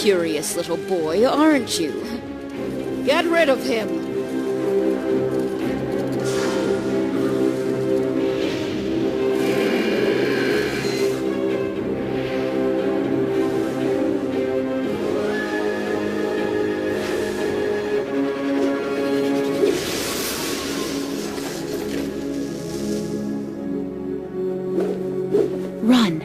curious little boy, aren't you? Get rid of him! Run.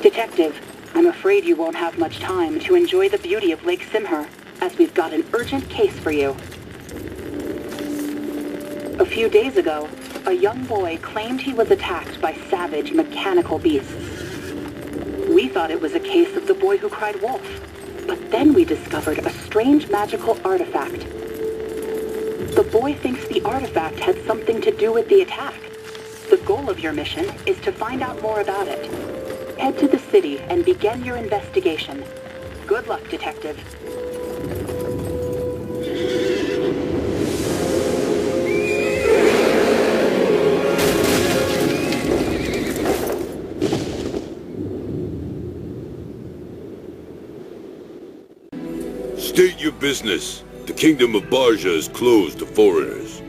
Detective, I'm afraid you won't have much time to enjoy the beauty of Lake Simher, as we've got an urgent case for you. A few days ago, a young boy claimed he was attacked by savage mechanical beasts. We thought it was a case of the boy who cried wolf, but then we discovered a strange magical artifact. The boy thinks the artifact had something to do with the attack. The goal of your mission is to find out more about it. Head to the city and begin your investigation. Good luck, Detective. State your business. The kingdom of Barja is closed to foreigners.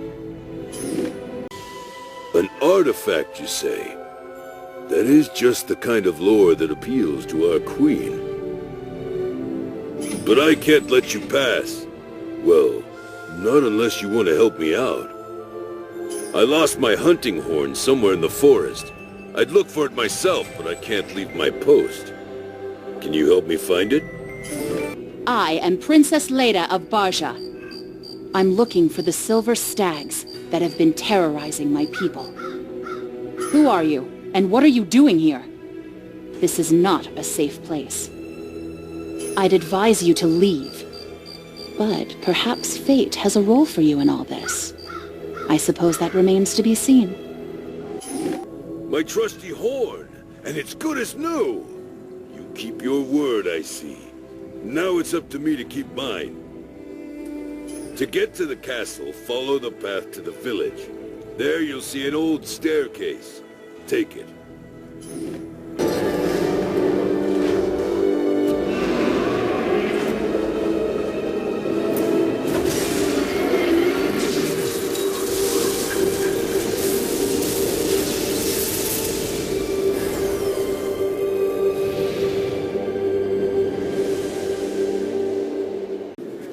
An artifact, you say? That is just the kind of lore that appeals to our queen. But I can't let you pass. Well, not unless you want to help me out. I lost my hunting horn somewhere in the forest. I'd look for it myself, but I can't leave my post. Can you help me find it? I am Princess Leda of Barja. I'm looking for the silver stags that have been terrorizing my people. Who are you, and what are you doing here? This is not a safe place. I'd advise you to leave. But perhaps fate has a role for you in all this. I suppose that remains to be seen. My trusty horn, and it's good as new. You keep your word, I see. Now it's up to me to keep mine. To get to the castle, follow the path to the village. There you'll see an old staircase. Take it.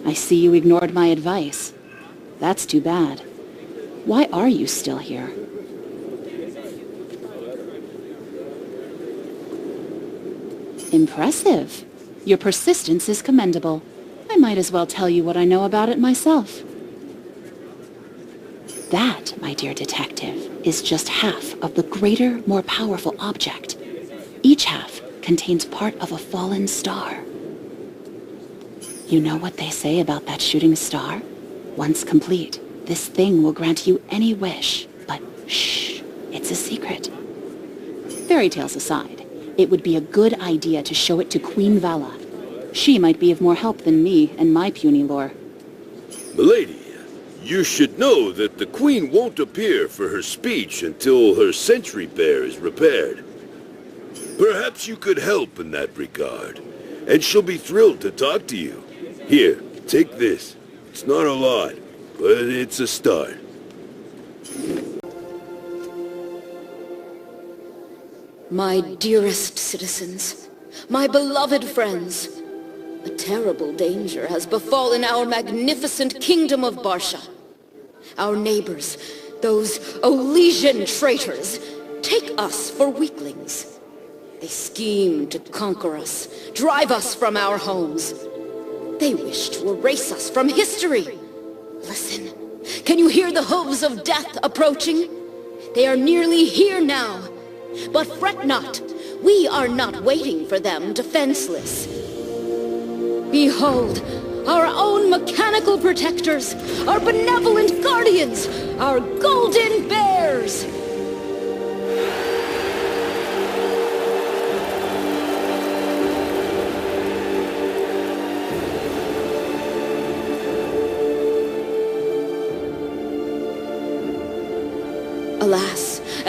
I see you ignored my advice. That's too bad. Why are you still here? Impressive. Your persistence is commendable. I might as well tell you what I know about it myself. That, my dear detective, is just half of the greater, more powerful object. Each half contains part of a fallen star. You know what they say about that shooting star? Once complete, this thing will grant you any wish. But shh, it's a secret. Fairy tales aside, it would be a good idea to show it to Queen Vala. She might be of more help than me and my puny lore. Milady, you should know that the Queen won't appear for her speech until her sentry bear is repaired. Perhaps you could help in that regard, and she'll be thrilled to talk to you. Here, take this. It's not a lot, but it's a start. My dearest citizens, my beloved friends, a terrible danger has befallen our magnificent kingdom of Barsha. Our neighbors, those Olesian traitors, take us for weaklings. They scheme to conquer us, drive us from our homes. They wish to erase us from history. Listen, can you hear the hooves of death approaching? They are nearly here now. But fret not, we are not waiting for them defenseless. Behold, our own mechanical protectors, our benevolent guardians, our golden bears!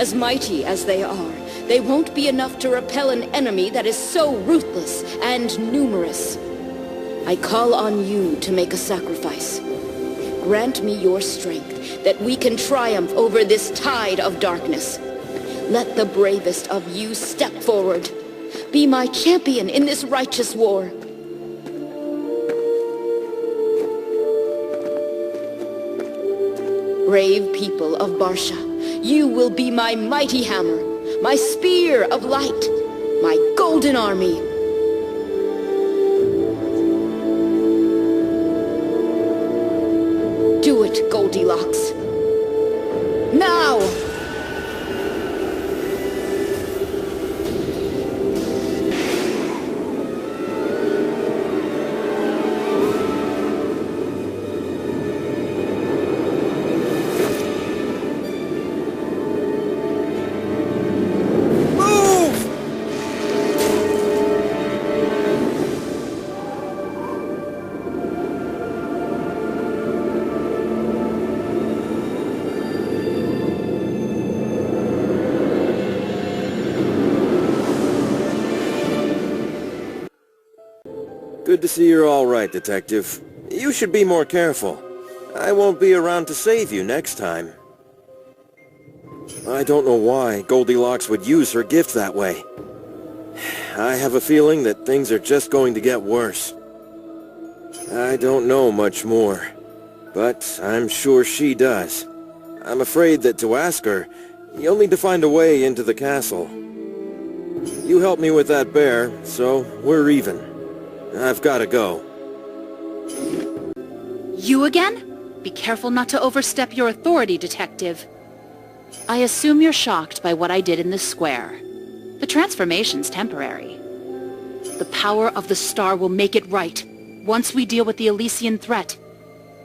As mighty as they are, they won't be enough to repel an enemy that is so ruthless and numerous. I call on you to make a sacrifice. Grant me your strength, that we can triumph over this tide of darkness. Let the bravest of you step forward. Be my champion in this righteous war. Brave people of Barsha, you will be my mighty hammer, my spear of light, my golden army. Do it, Goldilocks. Now! Good to see you're all right, Detective. You should be more careful. I won't be around to save you next time. I don't know why Goldilocks would use her gift that way. I have a feeling that things are just going to get worse. I don't know much more, but I'm sure she does. I'm afraid that to ask her, you'll need to find a way into the castle. You helped me with that bear, so we're even. I've got to go. You again? Be careful not to overstep your authority, Detective. I assume you're shocked by what I did in this square. The transformation's temporary. The power of the star will make it right, once we deal with the Elysian threat.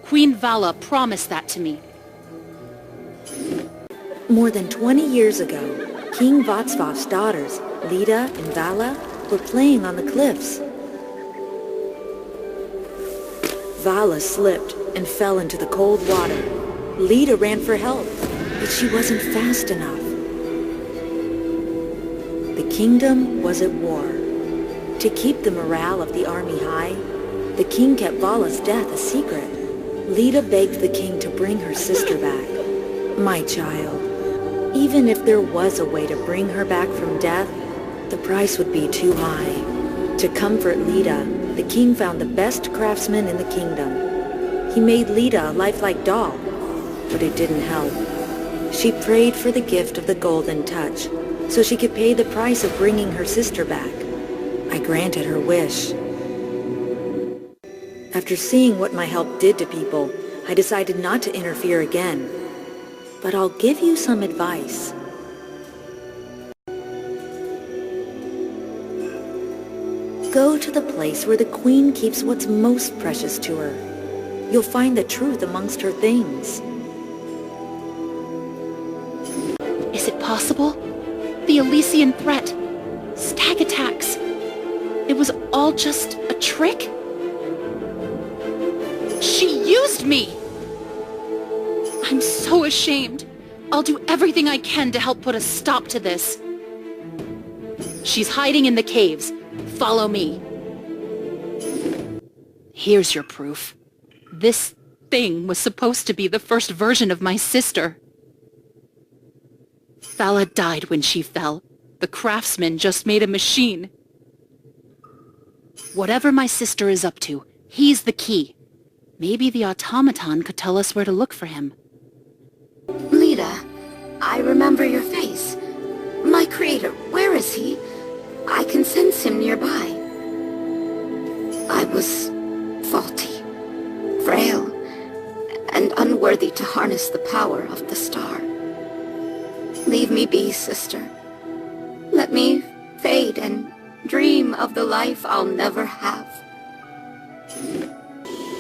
Queen Vala promised that to me. More than 20 years ago, King Vatsvav's daughters, Lida and Vala, were playing on the cliffs. Vala slipped and fell into the cold water. Lida ran for help, but she wasn't fast enough. The kingdom was at war. To keep the morale of the army high, the king kept Vala's death a secret. Lida begged the king to bring her sister back. My child, even if there was a way to bring her back from death, the price would be too high. To comfort Lida, the king found the best craftsman in the kingdom. He made Lida a lifelike doll, but it didn't help. She prayed for the gift of the golden touch, so she could pay the price of bringing her sister back. I granted her wish. After seeing what my help did to people, I decided not to interfere again. But I'll give you some advice. Go to the place where the queen keeps what's most precious to her. You'll find the truth amongst her things. Is it possible? The Elysian threat. Stag attacks. It was all just a trick? She used me! I'm so ashamed. I'll do everything I can to help put a stop to this. She's hiding in the caves. Follow me. Here's your proof. This thing was supposed to be the first version of my sister. Vala died when she fell. The craftsman just made a machine. Whatever my sister is up to, he's the key. Maybe the automaton could tell us where to look for him. Lida, I remember your face. My creator, where is he? I can sense him nearby. I was faulty, frail, and unworthy to harness the power of the star. Leave me be, sister. Let me fade and dream of the life I'll never have.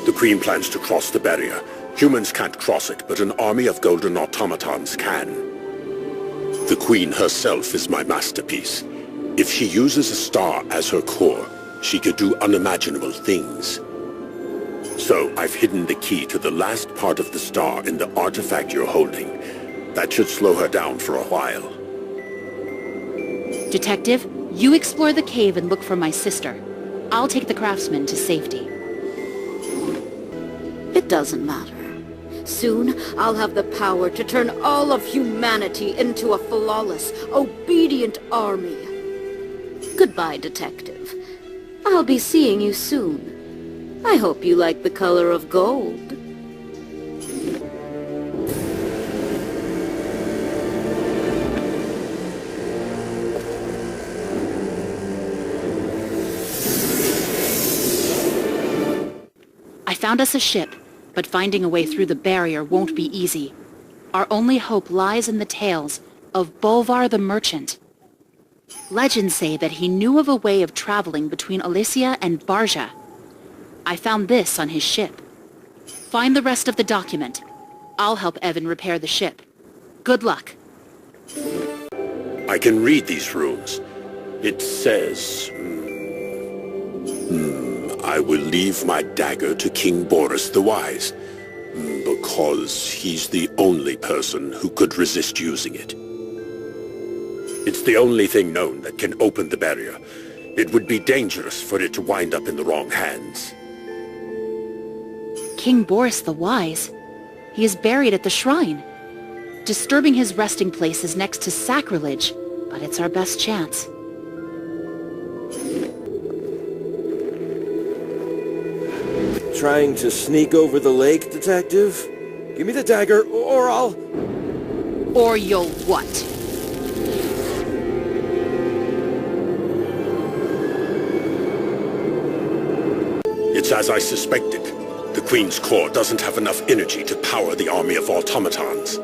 The Queen plans to cross the barrier. Humans can't cross it, but an army of golden automatons can. The Queen herself is my masterpiece. If she uses a star as her core, she could do unimaginable things. So I've hidden the key to the last part of the star in the artifact you're holding. That should slow her down for a while. Detective, you explore the cave and look for my sister. I'll take the craftsman to safety. It doesn't matter. Soon, I'll have the power to turn all of humanity into a flawless, obedient army. Goodbye, Detective. I'll be seeing you soon. I hope you like the color of gold. I found us a ship, but finding a way through the barrier won't be easy. Our only hope lies in the tales of Bolvar the Merchant. Legends say that he knew of a way of traveling between Elysia and Barja. I found this on his ship. Find the rest of the document. I'll help Evan repair the ship. Good luck. I can read these runes. It says... I will leave my dagger to King Boris the Wise, because he's the only person who could resist using it. It's the only thing known that can open the barrier. It would be dangerous for it to wind up in the wrong hands. King Boris the Wise? He is buried at the shrine. Disturbing his resting place is next to sacrilege, but it's our best chance. Trying to sneak over the lake, Detective? Give me the dagger, or I'll... Or you'll what? It's as I suspected. The Queen's Court doesn't have enough energy to power the army of automatons.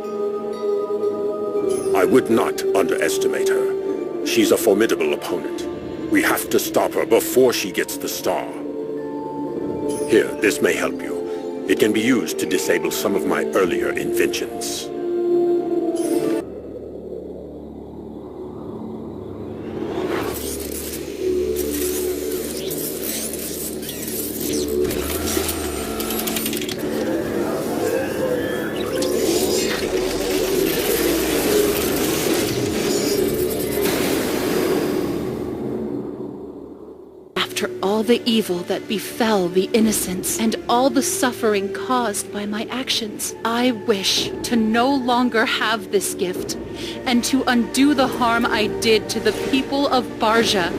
I would not underestimate her. She's a formidable opponent. We have to stop her before she gets the star. Here, this may help you. It can be used to disable some of my earlier inventions. All the evil that befell the innocents and all the suffering caused by my actions, I wish to no longer have this gift and to undo the harm I did to the people of Barja.